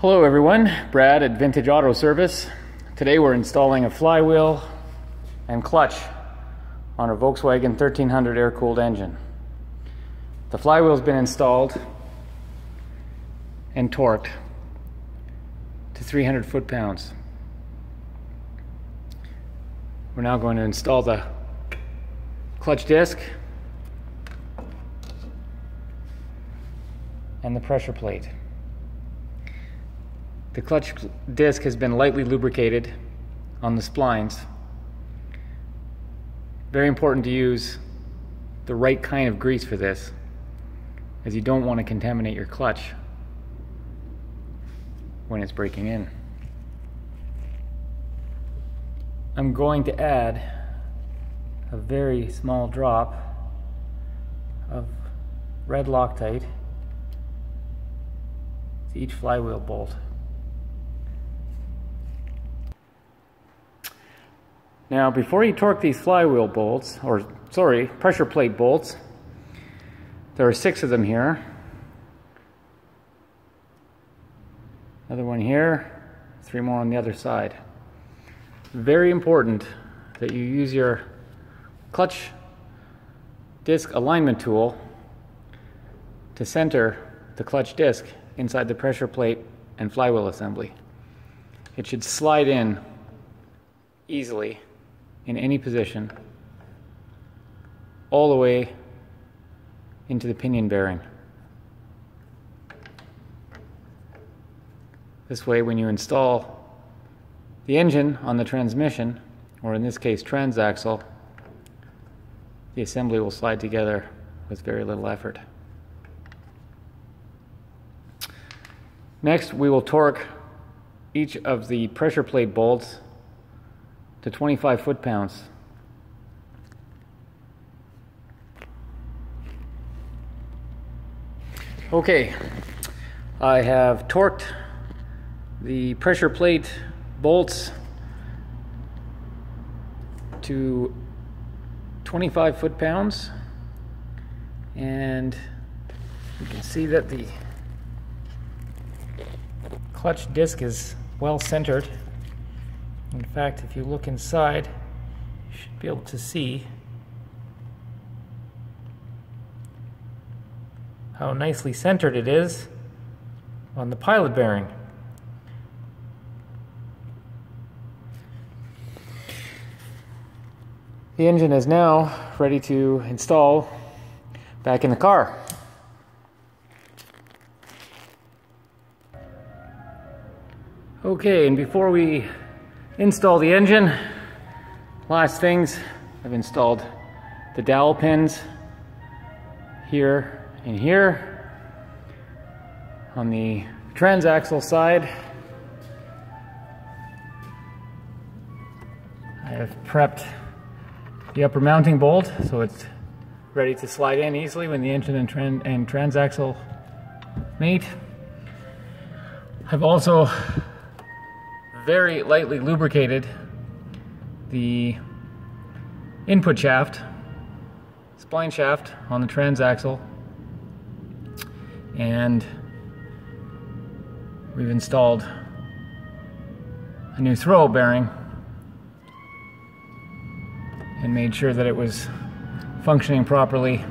Hello everyone, Brad at Vintage Auto Service. Today we're installing a flywheel and clutch on a Volkswagen 1300 air-cooled engine. The flywheel's been installed and torqued to 300 foot-pounds. We're now going to install the clutch disc and the pressure plate. The clutch disc has been lightly lubricated on the splines. Very important to use the right kind of grease for this, as you don't want to contaminate your clutch when it's breaking in. I'm going to add a very small drop of red Loctite to each flywheel bolt. Now, before you torque these flywheel bolts, pressure plate bolts, there are 6 of them here. Another one here, 3 more on the other side. Very important that you use your clutch disc alignment tool to center the clutch disc inside the pressure plate and flywheel assembly. It should slide in easily in any position all the way into the pinion bearing. This way, when you install the engine on the transmission, or in this case transaxle, the assembly will slide together with very little effort. Next, we will torque each of the pressure plate bolts to 25 foot-pounds. Okay, I have torqued the pressure plate bolts to 25 foot-pounds, and you can see that the clutch disc is well centered. In fact, if you look inside, you should be able to see how nicely centered it is on the pilot bearing. The engine is now ready to install back in the car. Okay, and before we install the engine, last things, I've installed the dowel pins here and here. On the transaxle side, I have prepped the upper mounting bolt so it's ready to slide in easily when the engine and transaxle meet. I've also very lightly lubricated the input shaft, spline shaft on the transaxle, and we've installed a new throw bearing and made sure that it was functioning properly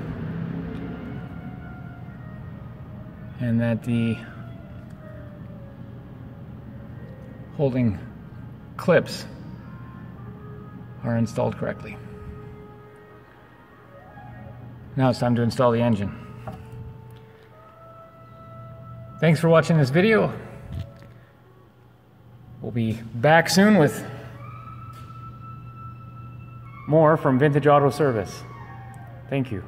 and that the holding clips are installed correctly. Now it's time to install the engine. Thanks for watching this video. We'll be back soon with more from Vintage Auto Service. Thank you.